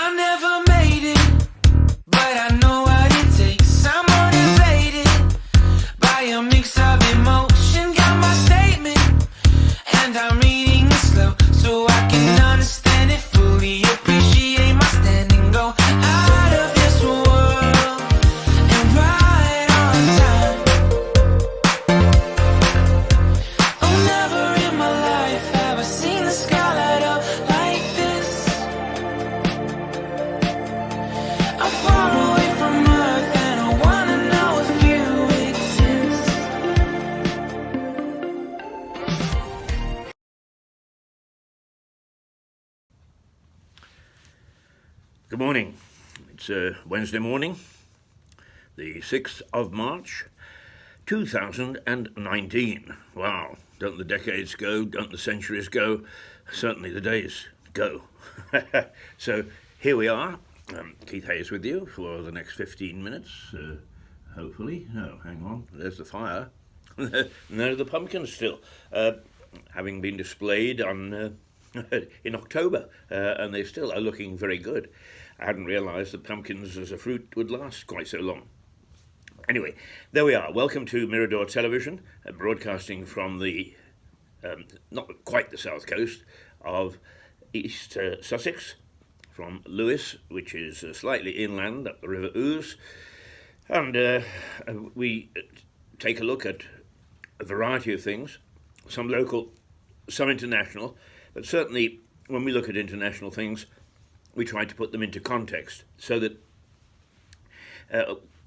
I never made it, but I know what it takes. I'm motivated by a mix of emotion. Got my statement, and I'm reading it slow so I can understand it fully. Appreciate my standing, go out of this world and right on time. Oh, never in my life have I seen the sky light up like this. I'm far away from Earth and I wanna know if you exist. Good morning. It's Wednesday morning, the 6th of March, 2019. Wow, don't the decades go, don't the centuries go, certainly the days go. So here we are, Keith Hayes with you for the next 15 minutes, hopefully. No, hang on, there's the fire. No, the pumpkins still, having been displayed on in October, and they still are looking very good. I hadn't realised that pumpkins as a fruit would last quite so long. Anyway, there we are. Welcome to Mirador Television, broadcasting from the, not quite the south coast of East Sussex, from Lewes, which is slightly inland up the River Ouse. And we take a look at a variety of things, some local, some international, but certainly when we look at international things, we try to put them into context so that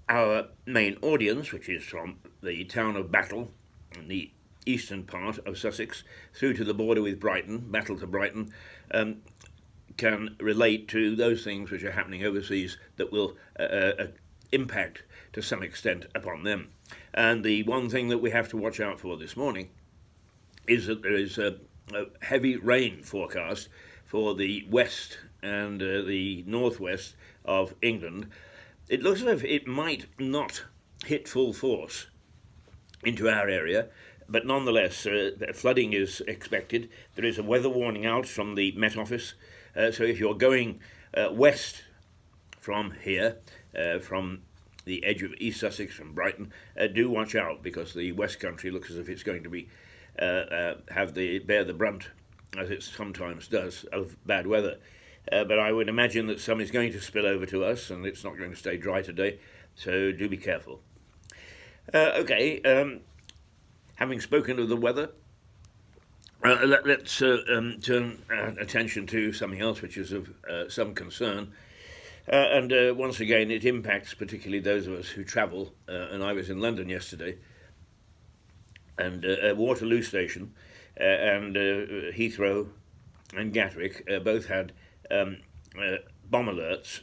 our main audience, which is from the town of Battle in the eastern part of Sussex through to the border with Brighton, Battle to Brighton, can relate to those things which are happening overseas that will impact to some extent upon them. And the one thing that we have to watch out for this morning is that there is a heavy rain forecast for the west and the northwest of England. It looks as if it might not hit full force into our area, but nonetheless flooding is expected. There is a weather warning out from the Met Office, so if you're going west from here, from the edge of East Sussex, from Brighton, do watch out, because the West Country looks as if it's going to be bear the brunt, as it sometimes does, of bad weather. But I would imagine that some is going to spill over to us, and it's not going to stay dry today, so do be careful. Having spoken of the weather, let's turn attention to something else which is of some concern. And once again, it impacts particularly those of us who travel, and I was in London yesterday, and Waterloo Station and Heathrow and Gatwick both had bomb alerts.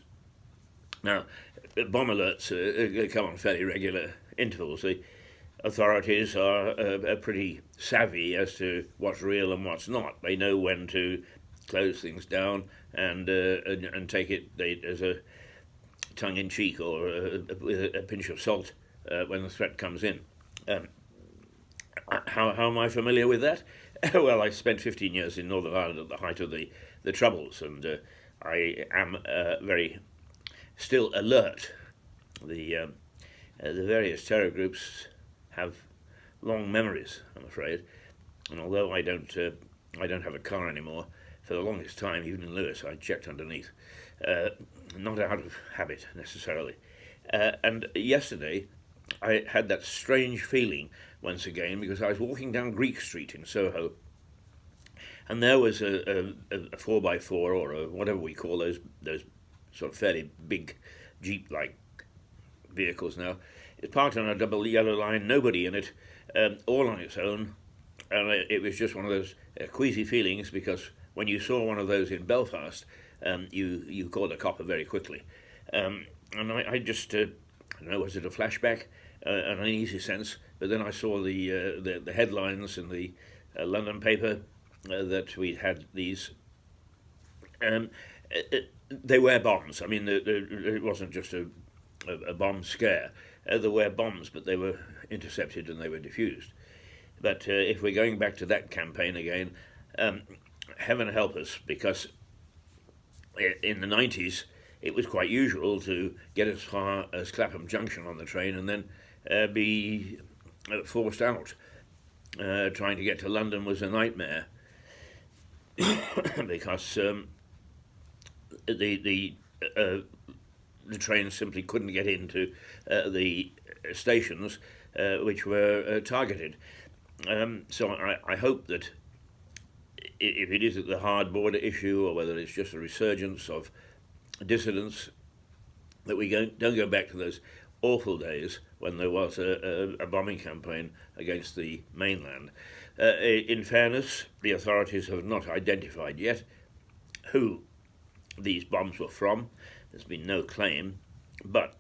Now, bomb alerts come on fairly regular intervals. The authorities are pretty savvy as to what's real and what's not. They know when to close things down and take it as a tongue-in-cheek or with a pinch of salt when the threat comes in. How am I familiar with that? Well, I spent 15 years in Northern Ireland at the height of the Troubles, and I am very still alert. The various terror groups have long memories, I'm afraid, and although I don't have a car anymore, for the longest time, even in Lewes, I checked underneath, not out of habit necessarily. And yesterday, I had that strange feeling once again, because I was walking down Greek Street in Soho, and there was a 4x4 or whatever we call those sort of fairly big Jeep-like vehicles now. It's parked on a double yellow line, nobody in it, all on its own, and it was just one of those queasy feelings, because when you saw one of those in Belfast, you called a copper very quickly. And I just, I don't know, was it a flashback, an uneasy sense? But then I saw the headlines in the London paper that we'd had these. They were bombs. I mean, it wasn't just a bomb scare. There were bombs, but they were intercepted and they were defused. But if we're going back to that campaign again, heaven help us, because in the 90s, it was quite usual to get as far as Clapham Junction on the train and then be forced out. Trying to get to London was a nightmare because the trains simply couldn't get into the stations which were targeted. So I hope that if it is the hard border issue or whether it's just a resurgence of dissidents, that we don't go back to those awful days when there was a bombing campaign against the mainland. In fairness, the authorities have not identified yet who these bombs were from. There's been no claim, but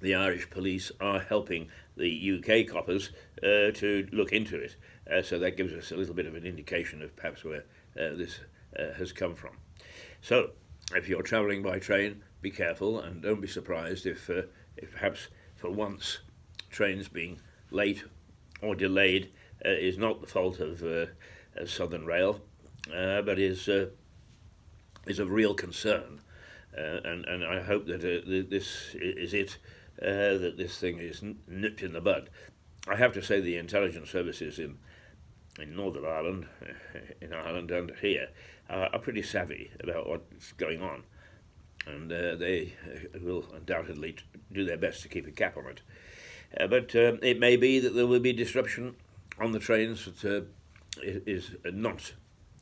the Irish police are helping the UK coppers to look into it. So that gives us a little bit of an indication of perhaps where this has come from. So if you're travelling by train, be careful and don't be surprised if perhaps for once trains being late or delayed is not the fault of Southern Rail, but is of real concern. And I hope that this is it, that this thing is nipped in the bud. I have to say the intelligence services in Northern Ireland, in Ireland and here, are pretty savvy about what's going on. And they will undoubtedly do their best to keep a cap on it. But it may be that there will be disruption on the trains that is not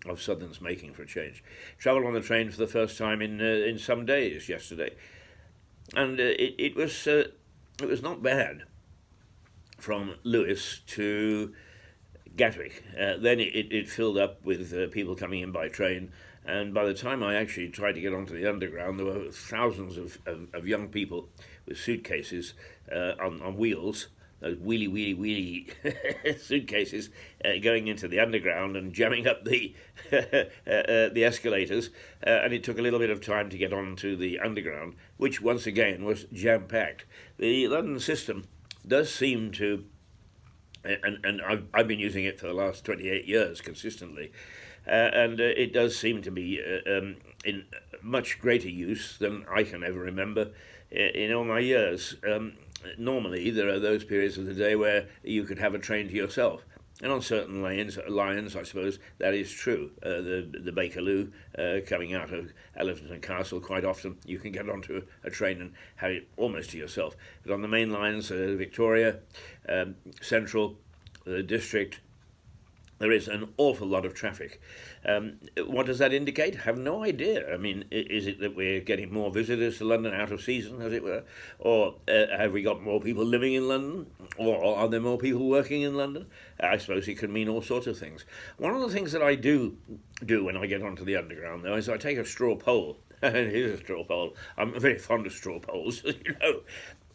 of Southern's making for a change. Travelled on the train for the first time in some days yesterday, and it was not bad from Lewis to Gatwick. Then it filled up with people coming in by train, and by the time I actually tried to get onto the underground, there were thousands of young people with suitcases on wheels, those wheelie suitcases, going into the underground and jamming up the escalators, and it took a little bit of time to get onto the underground, which once again was jam-packed. The London system does seem to, and I've been using it for the last 28 years consistently, and it does seem to be in much greater use than I can ever remember in all my years. Normally, there are those periods of the day where you could have a train to yourself. And on certain lines, I suppose, that is true. The Bakerloo coming out of Elephant and Castle, quite often you can get onto a train and have it almost to yourself. But on the main lines, Victoria, Central, District, there is an awful lot of traffic. What does that indicate? I have no idea. I mean, is it that we're getting more visitors to London out of season, as it were? Or have we got more people living in London? Or are there more people working in London? I suppose it could mean all sorts of things. One of the things that I do when I get onto the underground, though, is I take a straw poll. Here's a straw poll. I'm very fond of straw polls, you know.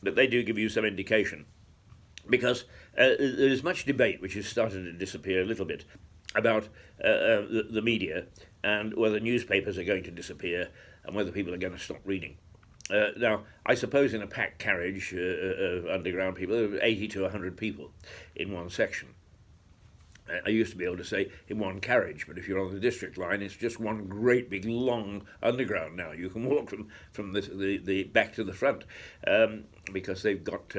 But they do give you some indication. Because there's much debate, which has started to disappear a little bit, about the media and whether newspapers are going to disappear and whether people are going to stop reading. Now, I suppose in a packed carriage of underground people, there were 80 to 100 people in one section. I used to be able to say in one carriage, but if you're on the district line, it's just one great big long underground now. You can walk from the back to the front because they've got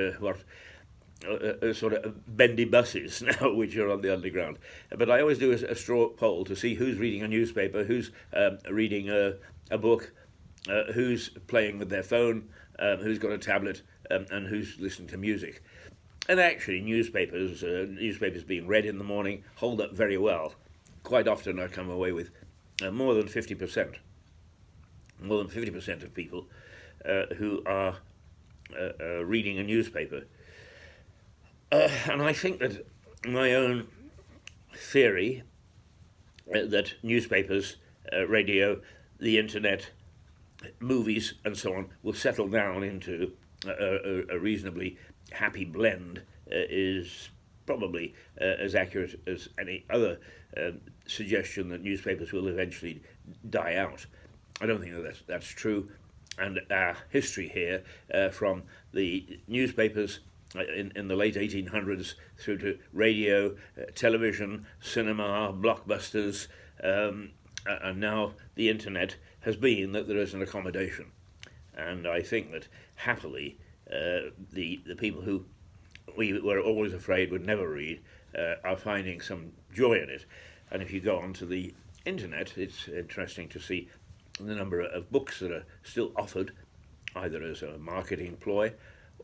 sort of bendy buses now, which are on the underground. But I always do a straw poll to see who's reading a newspaper, who's reading a book, who's playing with their phone, who's got a tablet, and who's listening to music. And actually, newspapers being read in the morning hold up very well. Quite often I come away with more than 50% of people who are reading a newspaper. And I think that my own theory that newspapers, radio, the internet, movies, and so on will settle down into a reasonably happy blend is probably as accurate as any other suggestion that newspapers will eventually die out. I don't think that that's true. And our history here from the newspapers in the late 1800s through to radio, television, cinema, blockbusters, and now the internet has been that there is an accommodation. And I think that happily the people who we were always afraid would never read are finding some joy in it. And if you go onto the internet, it's interesting to see the number of books that are still offered, either as a marketing ploy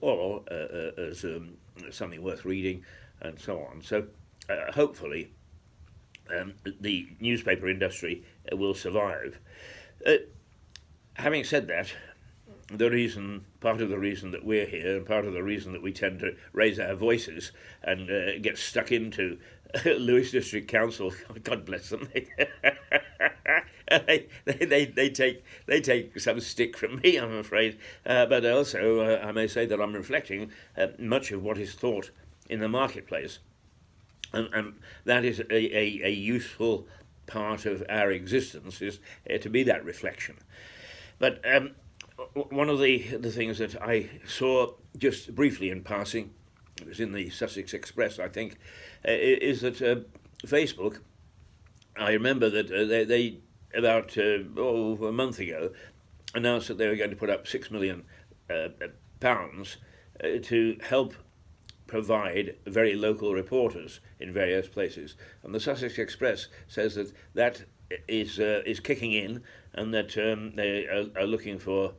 or as something worth reading, and so on. So hopefully the newspaper industry will survive. Having said that, part of the reason that we're here, and part of the reason that we tend to raise our voices and get stuck into Lewis District Council, God bless them, they take some stick from me, I'm afraid. But also, I may say that I'm reflecting much of what is thought in the marketplace, and that is a useful part of our existence, is to be that reflection. But one of the things that I saw just briefly in passing, it was in the Sussex Express, I think, is that Facebook, I remember that they about a month ago, announced that they were going to put up £6 million to help provide very local reporters in various places. And the Sussex Express says that that is kicking in, and that they are looking for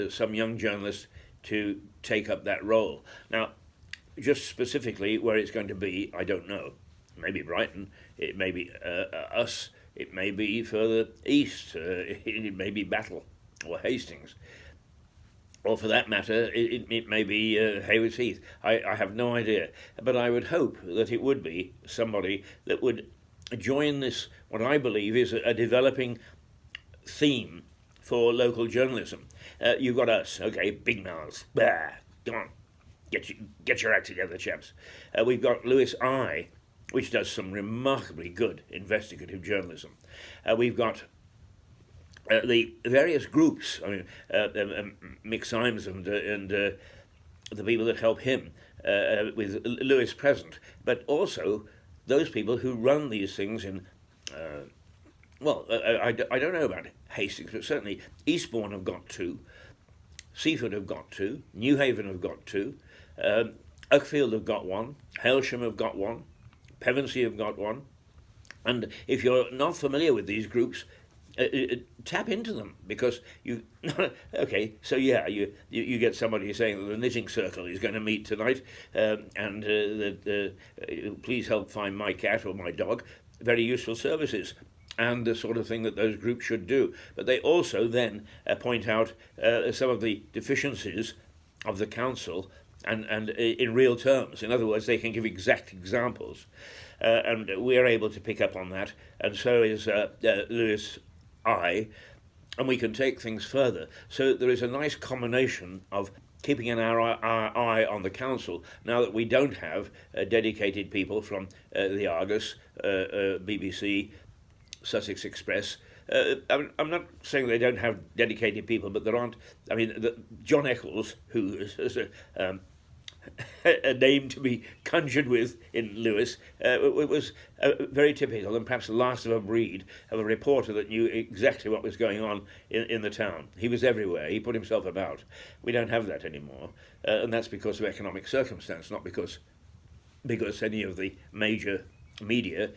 some young journalists to take up that role. Now, just specifically where it's going to be, I don't know. Maybe Brighton, it may be us, it may be further east, it may be Battle or Hastings, or for that matter, it may be Haywards Heath. I have no idea, but I would hope that it would be somebody that would join this, what I believe is a developing theme for local journalism. You've got us, okay, big mouths, come on, get your act together, chaps. We've got Lewis I, which does some remarkably good investigative journalism. We've got the various groups, I mean, Mick Symes and the people that help him with Lewis present, but also those people who run these things in, I don't know about Hastings, but certainly Eastbourne have got two, Seaford have got two, Newhaven have got two, Uckfield have got one, Hailsham have got one, Pevensey have got one. And if you're not familiar with these groups, tap into them, because you get somebody saying that the knitting circle is going to meet tonight, and please help find my cat or my dog. Very useful services, and the sort of thing that those groups should do. But they also then point out some of the deficiencies of the council, and in real terms. In other words, they can give exact examples, and we're able to pick up on that, and so is Lewis I, and we can take things further. So there is a nice combination of keeping an eye on the council, now that we don't have dedicated people from the Argus, BBC, Sussex Express. I'm not saying they don't have dedicated people, but there aren't. I mean, John Eccles, who is a name to be conjured with in Lewis, it was very typical, and perhaps the last of a breed of a reporter that knew exactly what was going on in the town. He was everywhere. He put himself about. We don't have that anymore, and that's because of economic circumstance, not because any of the major media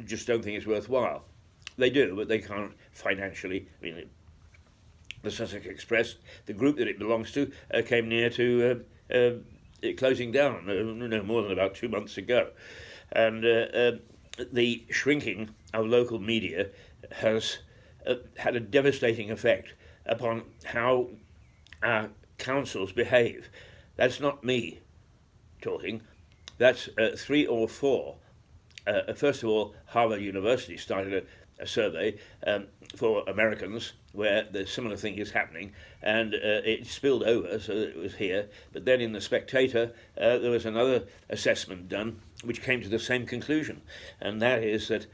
just don't think it's worthwhile. They do, but they can't financially. I mean, the Sussex Express, the group that it belongs to, came near to it closing down no more than about 2 months ago. And the shrinking of local media has had a devastating effect upon how our councils behave. That's not me talking. That's 3 or 4. First of all, Harvard University started a survey for Americans where the similar thing is happening, and it spilled over, so it was here. But then in the Spectator, there was another assessment done which came to the same conclusion, and that is that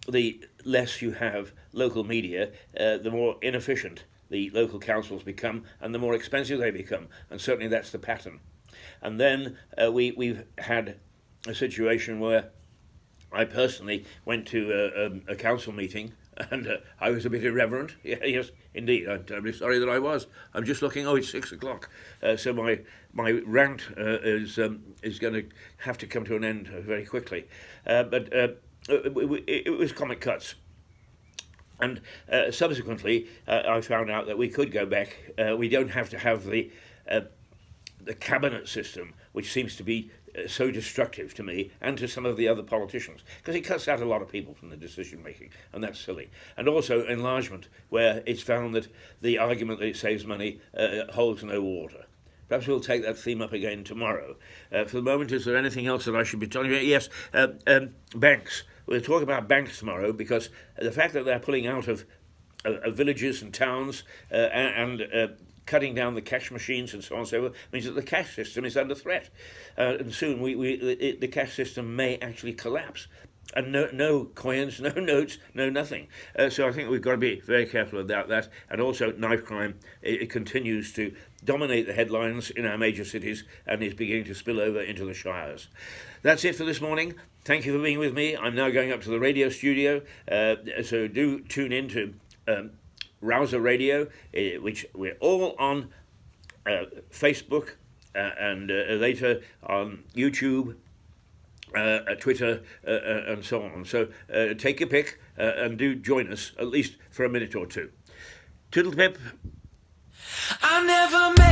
the less you have local media, the more inefficient the local councils become, and the more expensive they become, and certainly that's the pattern. And then we've had a situation where I personally went to a council meeting And I was a bit irreverent. Yeah, yes, indeed. I'm terribly sorry that I was. I'm just looking. Oh, it's 6 o'clock. So my rant is going to have to come to an end very quickly. But it was comic cuts. And subsequently, I found out that we could go back. We don't have to have the cabinet system, which seems to be so destructive to me and to some of the other politicians, because it cuts out a lot of people from the decision making, and that's silly. And also enlargement, where it's found that the argument that it saves money holds no water. Perhaps we'll take that theme up again tomorrow. For the moment, is there anything else that I should be telling you? Yes, banks. We'll talk about banks tomorrow, because the fact that they're pulling out of villages and towns and cutting down the cash machines and so on and so forth means that the cash system is under threat. And soon the cash system may actually collapse. And no coins, no notes, no nothing. So I think we've got to be very careful about that. And also knife crime, it continues to dominate the headlines in our major cities and is beginning to spill over into the shires. That's it for this morning. Thank you for being with me. I'm now going up to the radio studio, so do tune in to Rouser Radio, which we're all on Facebook and later on YouTube, Twitter, and so on. So take your pick and do join us, at least for a minute or two. Toodle pip. I never met